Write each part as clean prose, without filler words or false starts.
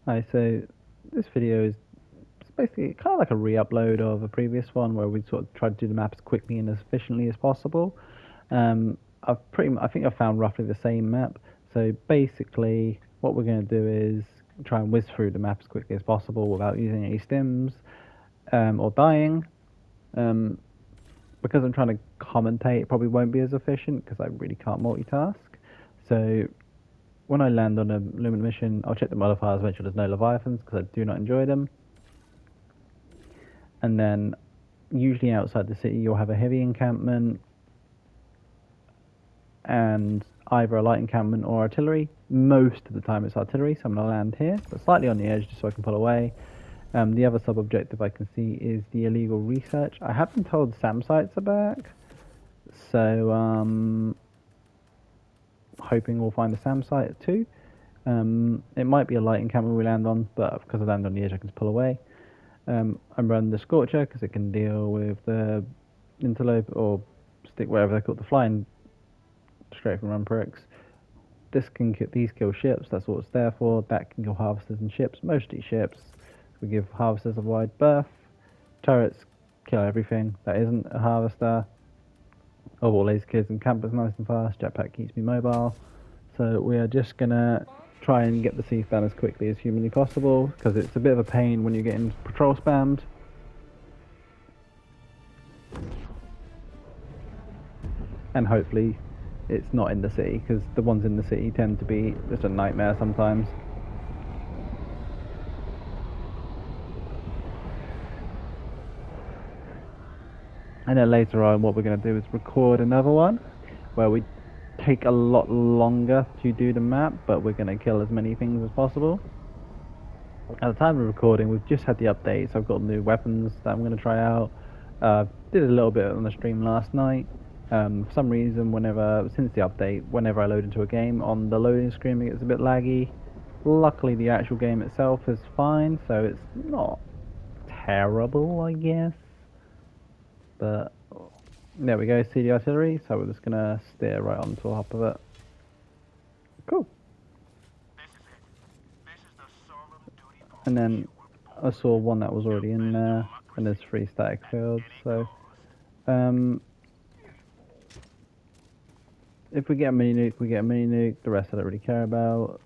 Hi, so this video is basically kind of like a re-upload of a previous one where we sort of tried to do the map as quickly and as efficiently as possible. I think I've found roughly the same map. So basically, what we're going to do is try and whiz through the map as quickly as possible without using any stims or dying. Um, because I'm trying to commentate, it probably won't be as efficient because I really can't multitask. So when I land on a illuminate mission, I'll check the modifiers, make sure there's no leviathans because I do not enjoy them. And then usually outside the city you'll have a heavy encampment and either a light encampment or artillery. Most of the time it's artillery, so I'm going to land here, but slightly on the edge just so I can pull away. The other sub-objective I can see is the illegal research. I have been told SAM sites are back, so hoping we'll find a SAM site too. It might be a light encampment we land on, but because I land on the edge I can just pull away. I'm running the Scorcher because it can deal with the interlope or stick, whatever they're called, the flying straight from run pricks. These kill ships, that's what it's there for. That can kill harvesters and ships, mostly ships. We give harvesters a wide berth. Turrets kill everything that isn't a harvester. All laser kids and campers nice and fast. Jetpack keeps me mobile. So we are just gonna try and get the thief done as quickly as humanly possible because it's a bit of a pain when you're getting patrol spammed. And hopefully it's not in the city because the ones in the city tend to be just a nightmare sometimes. And then later on what we're going to do is record another one where we take a lot longer to do the map, but we're going to kill as many things as possible. At the time of recording we've just had the updates. I've got new weapons that I'm going to try out. Did a little bit on the stream last night. For some reason, since the update, whenever I load into a game, on the loading screen it gets a bit laggy. Luckily, the actual game itself is fine, so it's not terrible, I guess. But there we go, see the artillery, so we're just gonna steer right onto the top of it. Cool. And then I saw one that was already in there, and there's 3 static fields, so if we get a mini nuke, we get a mini nuke. The rest I don't really care about.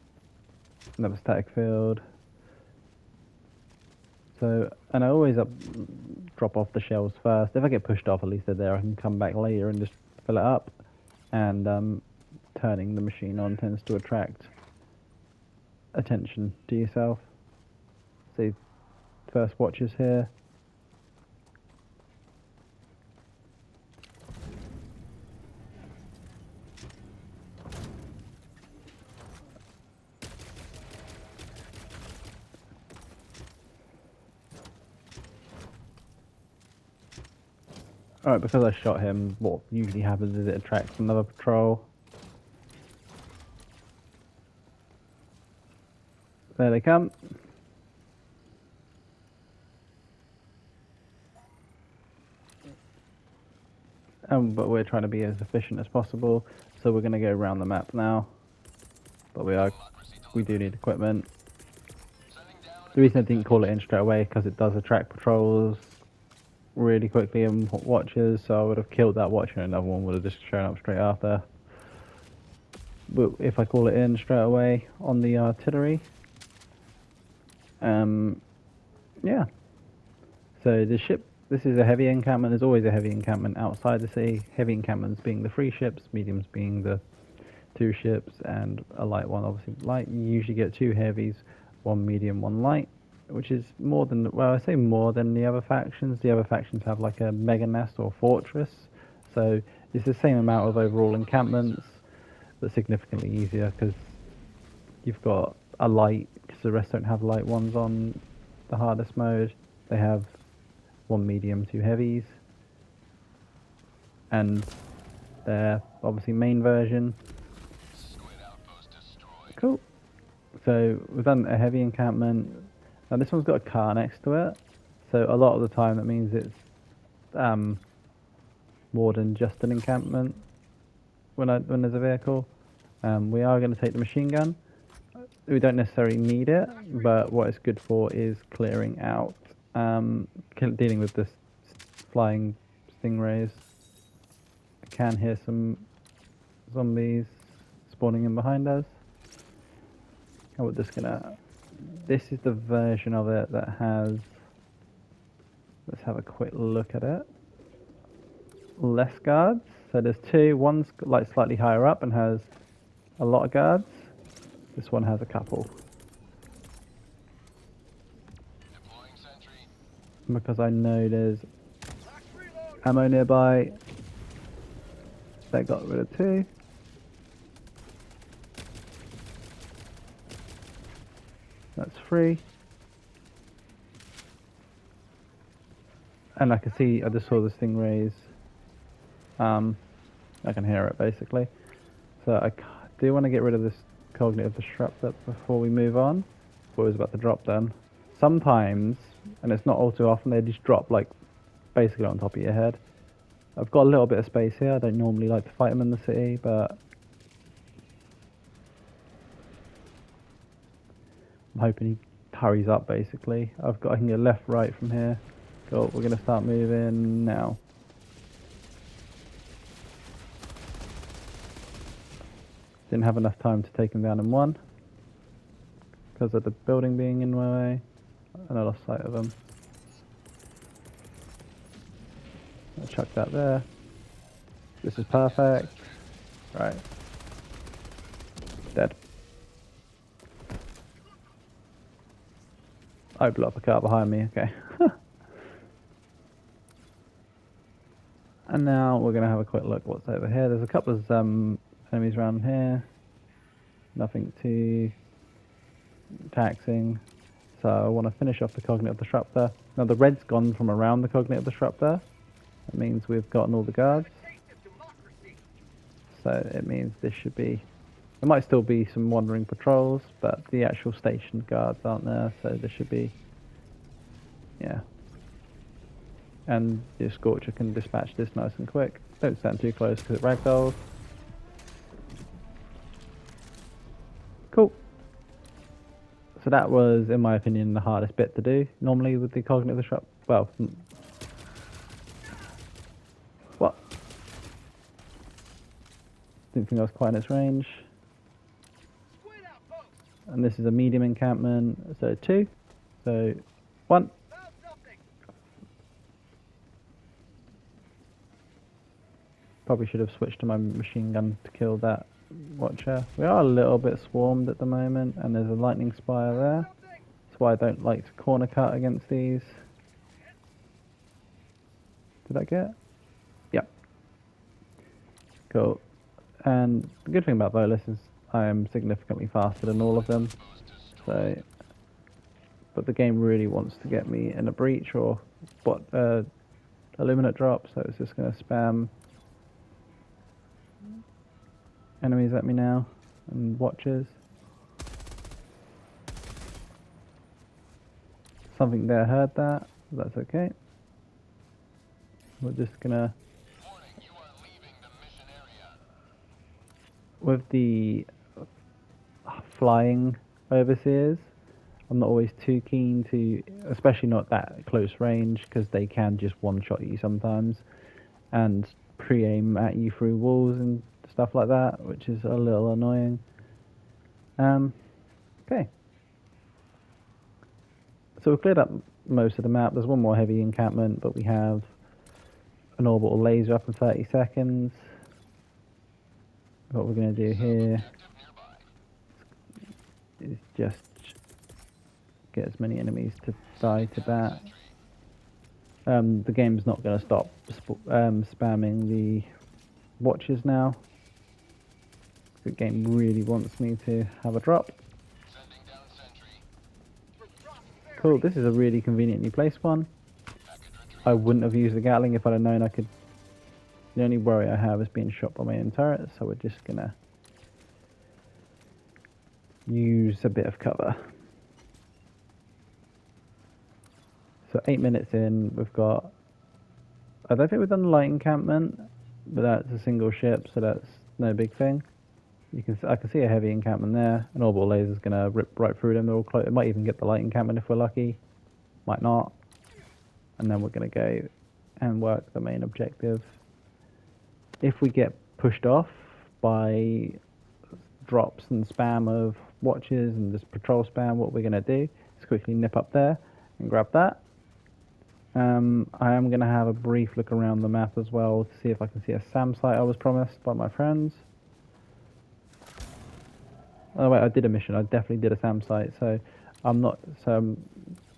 Another static field. So, and I always drop off the shells first. If I get pushed off, at least they're there. I can come back later and just fill it up. And turning the machine on tends to attract attention to yourself. See, first watches here. Alright, because I shot him, what usually happens is it attracts another patrol. There they come. But we're trying to be as efficient as possible, so we're going to go around the map now. But we do need equipment. The reason I didn't call it in straight away because it does attract patrols really quickly and watchers, so I would have killed that watcher and another one would have just shown up straight after. But if I call it in straight away on the artillery, yeah. So the ship, this is a heavy encampment. There's always a heavy encampment outside the city. Heavy encampments being the 3 ships, mediums being the 2 ships, and a light one. Obviously, light, you usually get 2 heavies, 1 medium, 1 light, which is more than, well, I say more than the other factions. The other factions have like a mega nest or fortress, so it's the same amount of overall encampments, but significantly easier because you've got a light, because the rest don't have light ones on the hardest mode. They have 1 medium, 2 heavies, and their obviously main version. Cool. So we've done a heavy encampment. Now this one's got a car next to it, so a lot of the time that means it's more than just an encampment when there's a vehicle. We are going to take the machine gun. we don't necessarily need it, but what it's good for is clearing out, dealing with this flying stingrays. I can hear some zombies spawning in behind us. And we're just gonna... This is the version of it that has... Let's have a quick look at it. Less guards. So there's two. One's like slightly higher up and has a lot of guards. This one has a couple. And because I know there's ammo nearby, they got rid of two. That's free. And I can see, I just saw the stingrays. I can hear it basically. So I do want to get rid of this cognitive disruptor before we move on. Before it was about to drop them. Sometimes, and it's not all too often, they just drop like basically on top of your head. I've got a little bit of space here. I don't normally like to fight them in the city, but I'm hoping he hurries up basically. I can go left, right from here. Cool, we're going to start moving now. Didn't have enough time to take him down in one because of the building being in my way, and I lost sight of him. I'll chuck that there. This is perfect. Right. Dead. I blew up a car behind me, okay. And now we're going to have a quick look what's over here. There's a couple of enemies around here. Nothing too taxing. So I want to finish off the cognitive disruptor. Now the red's gone from around the cognitive disruptor. That means we've gotten all the guards. So it means this should be... There might still be some wandering patrols, but the actual station guards aren't there, so there should be... Yeah. And the Scorcher can dispatch this nice and quick. Don't stand too close because it ragdolls. Cool. So that was, in my opinion, the hardest bit to do. Normally with the cognitive disrupt... Well... What? Didn't think I was quite in its range. And this is a medium encampment, so 2. So 1. Probably should have switched to my machine gun to kill that watcher. We are a little bit swarmed at the moment, and there's a lightning spire there. That's why I don't like to corner cut against these. Did I get? Yep. Cool. And the good thing about Bolus is I am significantly faster than all of them. So, but the game really wants to get me in a breach or what illuminate drop, so it's just going to spam enemies at me now and watchers. Something there heard that, that's okay. We're just gonna... With the flying overseers, I'm not always too keen to, especially not that close range, because they can just one-shot you sometimes and pre-aim at you through walls and stuff like that, which is a little annoying. Okay. So we've cleared up most of the map. There's one more heavy encampment, but we have an orbital laser up in 30 seconds. What we're going to do here is just get as many enemies to die to that. The game's not going to stop spamming the watches now. The game really wants me to have a drop. Cool, this is a really conveniently placed one. I wouldn't have used the Gatling if I'd have known I could. The only worry I have is being shot by my own turret, so we're just gonna use a bit of cover. So 8 minutes in, we've got... I don't think we've done the light encampment, but that's a single ship, so that's no big thing. I can see a heavy encampment there. An orbital laser is gonna rip right through them. They're all close. It might even get the light encampment if we're lucky. Might not. And then we're gonna go and work the main objective. If we get pushed off by drops and spam of watches and just patrol spam, what we're gonna do is quickly nip up there and grab that. I am going to have a brief look around the map as well to see if I can see a SAM site I was promised by my friends. Oh wait, I did a mission. I definitely did a SAM site, so I'm not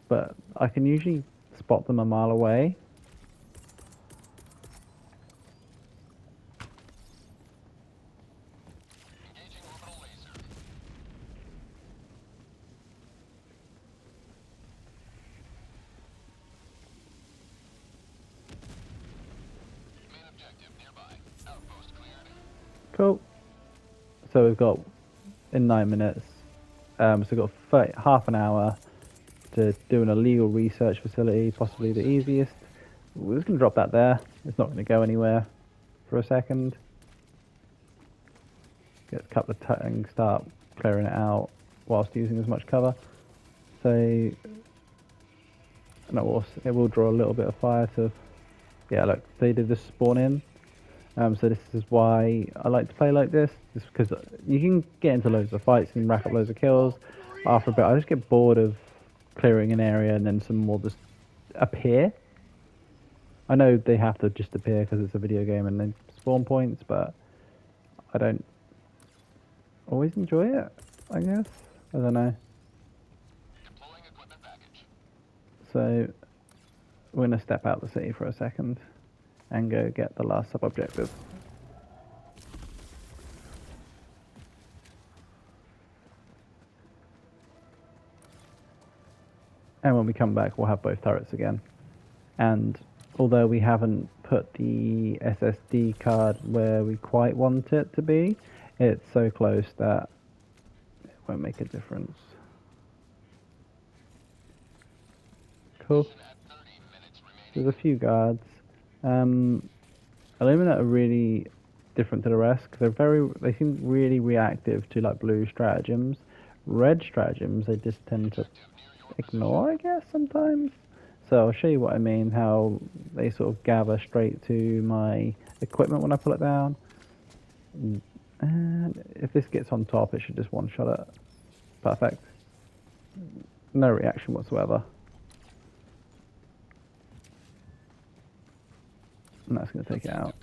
but I can usually spot them a mile away. Cool. So we've got in 9 minutes. So we've got half an hour to do an illegal research facility, possibly the easiest. We're just going to drop that there. It's not going to go anywhere for a second. Get a couple of and start clearing it out whilst using as much cover. So no, it will draw a little bit of fire to. Yeah, look, they did just spawn in. So this is why I like to play like this, just because you can get into loads of fights and rack up loads of kills. After a bit, I just get bored of clearing an area and then some more just appear. I know they have to just appear because it's a video game and then spawn points, but I don't always enjoy it, I guess. I don't know. So we're going to step out the city for a second and go get the last sub-objective. And when we come back, we'll have both turrets again. And although we haven't put the SSD card where we quite want it to be, it's so close that it won't make a difference. Cool. There's a few guards. Illuminate are really different to the rest because they seem really reactive to like blue stratagems. Red stratagems they just tend to ignore, I guess, sometimes. So I'll show you what I mean, how they sort of gather straight to my equipment when I pull it down. And if this gets on top, it should just one-shot it. Perfect. No reaction whatsoever. And that's going to take it out.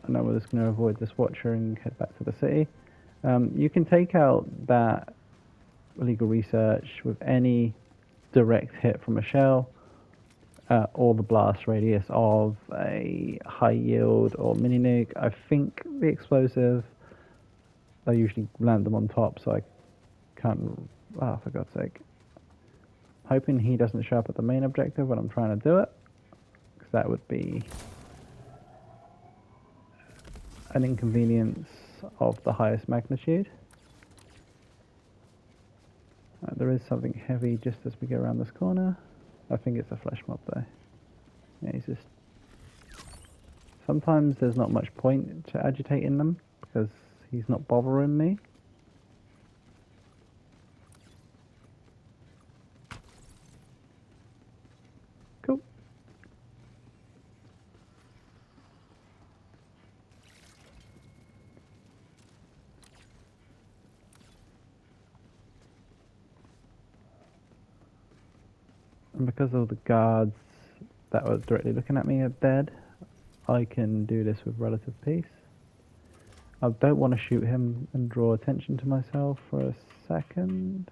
And now we're just going to avoid this watcher and head back to the city. You can take out that illegal research with any direct hit from a shell or the blast radius of a high yield or mini nuke. I think the explosive, I usually land them on top, so I can't. Oh, for God's sake! Hoping he doesn't show up at the main objective when I'm trying to do it, because that would be an inconvenience of the highest magnitude. There is something heavy just as we go around this corner. I think it's a flesh mob though. Yeah, he's just... Sometimes there's not much point to agitating them because he's not bothering me. Cool. And because all the guards that were directly looking at me are dead, I can do this with relative peace. I don't want to shoot him and draw attention to myself for a second.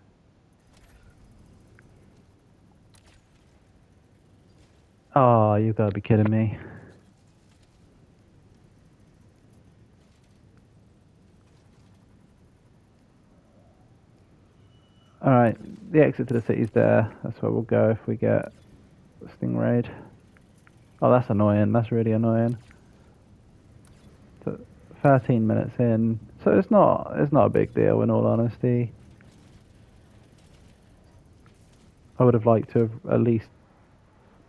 Oh, you've got to be kidding me. Alright, the exit to the city's there. That's where we'll go if we get Stingrayed. Oh, that's annoying. That's really annoying. So 13 minutes in. So it's not a big deal in all honesty. I would have liked to have at least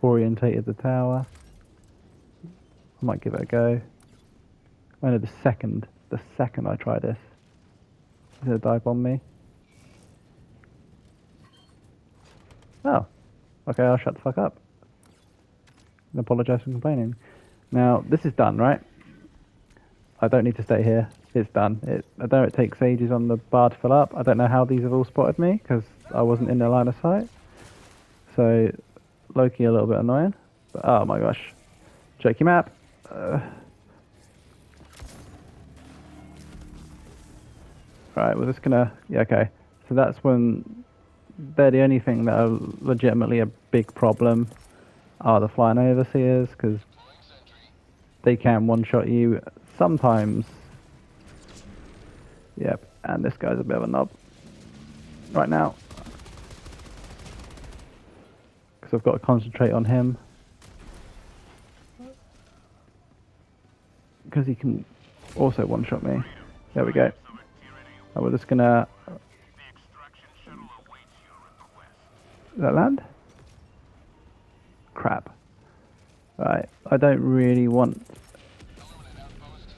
orientated the tower. I might give it a go. I know the second the second I try this. He's gonna dive bomb me. Oh. Okay, I'll shut the fuck up. And apologise for complaining. Now, this is done, right? I don't need to stay here. It's done. I know it takes ages on the bar to fill up. I don't know how these have all spotted me, because I wasn't in their line of sight. So, low-key a little bit annoying. But, oh my gosh. Check your map. Right, we're just gonna... Yeah, okay. So that's when... They're the only thing that are legitimately a big problem are the flying overseers, because they can one-shot you sometimes. Yep, and this guy's a bit of a knob right now, because I've got to concentrate on him, because he can also one-shot me. There we go. And we're just gonna... Did that land? Crap. Right, I don't really want...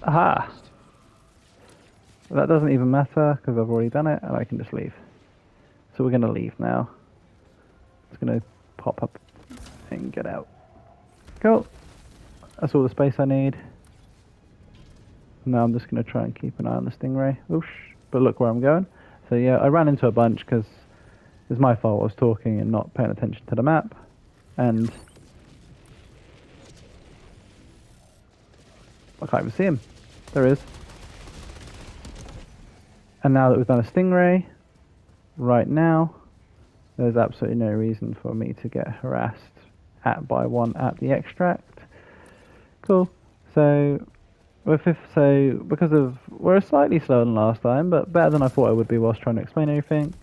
Aha! That doesn't even matter, because I've already done it, and I can just leave. So we're gonna leave now. It's gonna pop up and get out. Cool. That's all the space I need. Now I'm just gonna try and keep an eye on the stingray. Oosh. But look where I'm going. So yeah, I ran into a bunch because it's my fault. I was talking and not paying attention to the map. And I can't even see him. There he is. And now that we've done a stingray, right now, there's absolutely no reason for me to get harassed by one at the extract. Cool. So because of we're slightly slower than last time, but better than I thought I would be whilst trying to explain everything.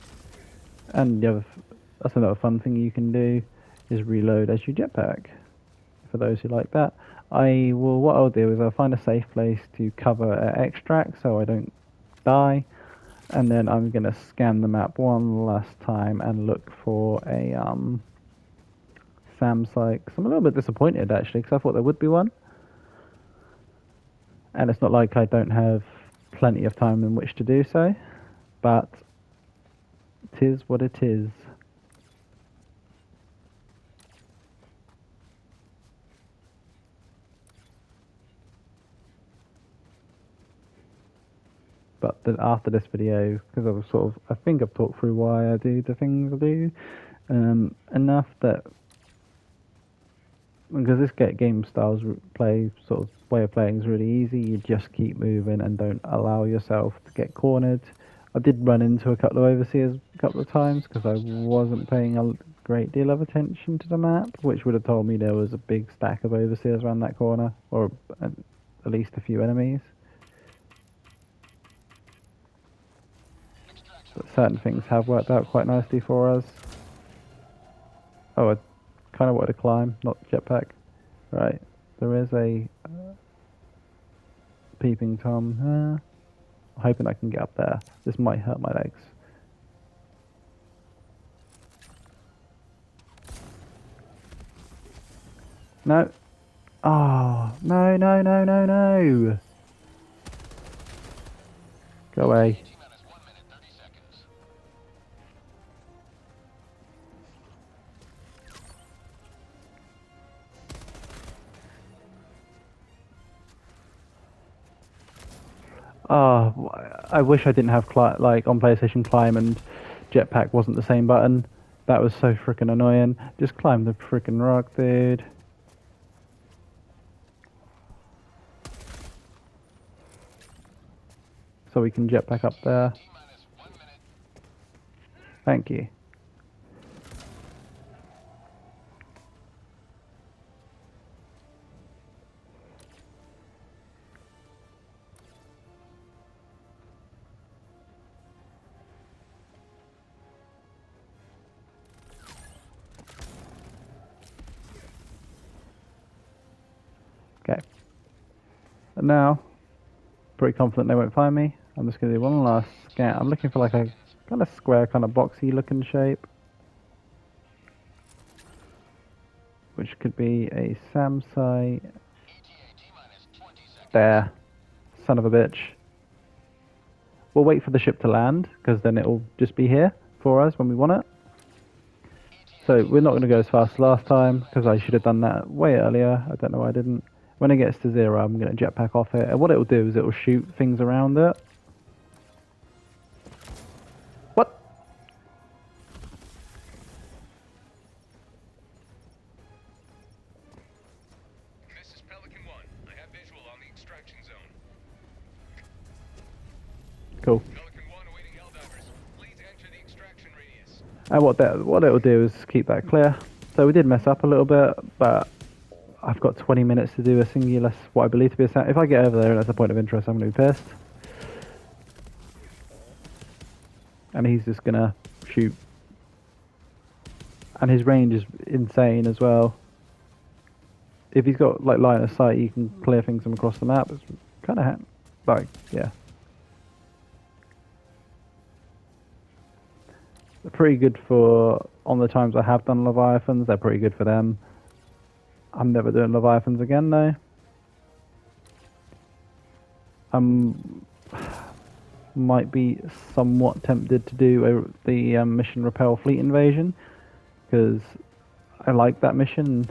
And that's another fun thing you can do is reload as you jetpack. For those who like that, what I'll do is I'll find a safe place to cover at extract so I don't die. And then I'm gonna scan the map one last time and look for a SAM site. 'Cause I'm a little bit disappointed actually, because I thought there would be one. And it's not like I don't have plenty of time in which to do so, but it is what it is. But after this video, because I think I've talked through why I do the things I do, enough that, because this game styles way of playing is really easy. You just keep moving and don't allow yourself to get cornered. I did run into a couple of overseers a couple of times because I wasn't paying a great deal of attention to the map, which would have told me there was a big stack of overseers around that corner, or at least a few enemies. But certain things have worked out quite nicely for us. Oh, I kind of wanted to climb, not jetpack. Right, there is a peeping Tom. I'm hoping I can get up there. This might hurt my legs. No. Oh, no, no, no, no, no. Go away. Oh, I wish I didn't have like on PlayStation climb and jetpack wasn't the same button. That was so freaking annoying. Just climb the freaking rock, dude. So we can jetpack up there. Thank you. Okay. And now, pretty confident they won't find me. I'm just going to do one last scan. I'm looking for like a kind of square, kind of boxy looking shape. Which could be a SAM site. There. Son of a bitch. we'll wait for the ship to land, because then it'll just be here for us when we want it. So we're not going to go as fast as last time, because I should have done that way earlier. I don't know why I didn't. When it gets to 0, I'm going to jetpack off it. And what it'll do is it'll shoot things around it. What? This is Pelican 1. I have visual on the extraction zone. Cool. Pelican 1 awaiting HELLDIVERS. Please enter the extraction radius. And what it'll do is keep that clear. So we did mess up a little bit, but I've got 20 minutes to do a singular, what I believe to be a sound. If I get over there and that's a point of interest, I'm going to be pissed. And he's just going to shoot. And his range is insane as well. If he's got like line of sight, you can clear things from across the map. It's kind of like, yeah. They're pretty good for, on the times I have done Leviathans, they're pretty good for them. I'm never doing Leviathans again though. Might be somewhat tempted to do the mission Repel Fleet Invasion, because I like that mission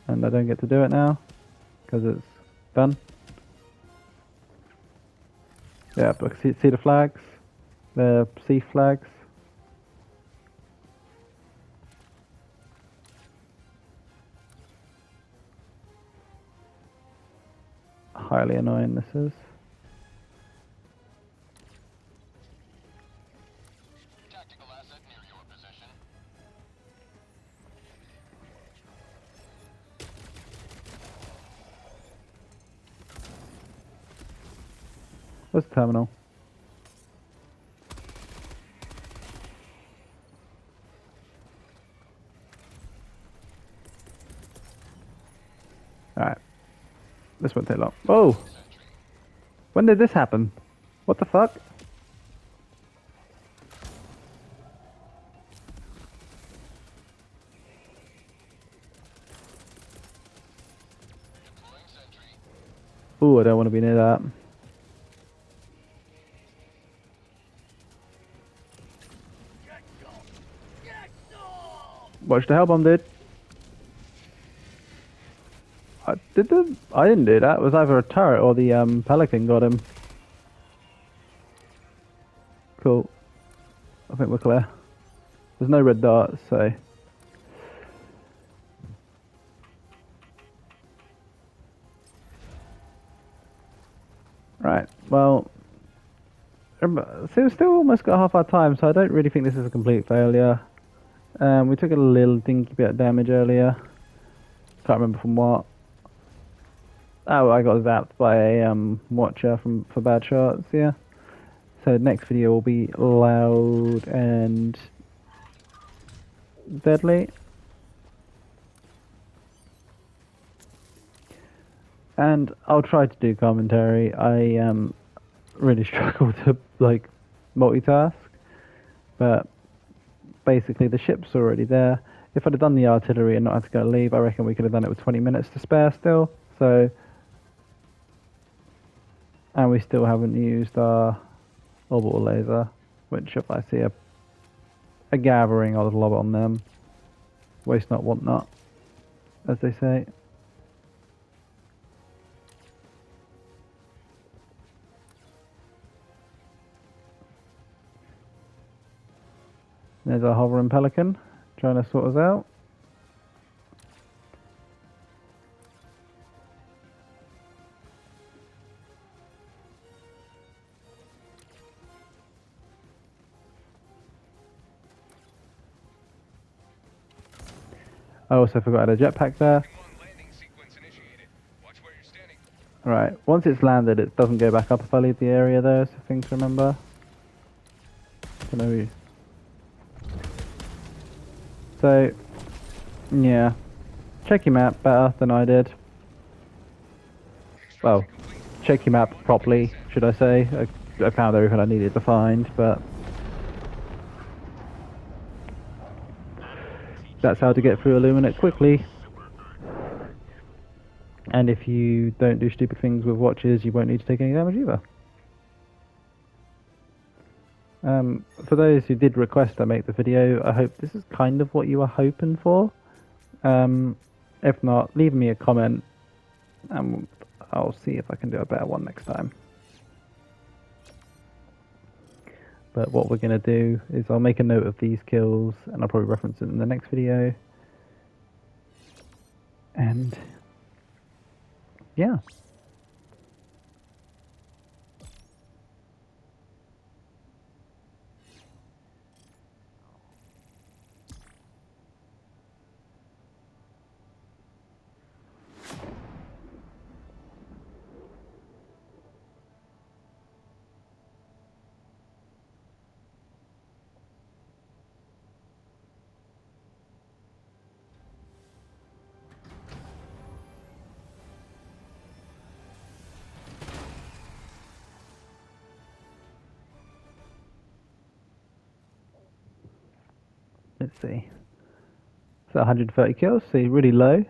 and I don't get to do it now because it's done. Yeah, but see the flags? The sea flags? Highly annoying this is. Tactical asset near your position. Where's the terminal? Alright. This won't take long. Oh! When did this happen? What the fuck? Ooh, I don't want to be near that. Watch the hell bomb, dude. I didn't do that. It was either a turret or the Pelican got him. Cool. I think we're clear. There's no red dots, so. Right, well. So we've still almost got half our time, so I don't really think this is a complete failure. We took a little dinky bit of damage earlier. Can't remember from what. Oh, I got zapped by a watcher for bad shots, yeah. So next video will be loud and deadly. And I'll try to do commentary. I really struggle to like multitask, but basically the ship's already there. If I'd have done the artillery and not had to go leave, I reckon we could have done it with 20 minutes to spare still. So. And we still haven't used our orbital laser, which if I see a gathering, I'll lob it on them. Waste not, want not, as they say. There's our hovering Pelican, trying to sort us out. I also forgot I had a jetpack there. Right, once it's landed, it doesn't go back up if I leave the area there, so things to remember. Don't know who. So, yeah. Check your map better than I did. Well, check your map properly, should I say. I found everything I needed to find, but that's how to get through Illuminate quickly. And if you don't do stupid things with watches, you won't need to take any damage either. For those who did request I make the video, I hope this is kind of what you were hoping for. If not, leave me a comment and I'll see if I can do a better one next time. But what we're going to do is I'll make a note of these kills and I'll probably reference it in the next video. And yeah. Let's see. So 130 kills, see, really low.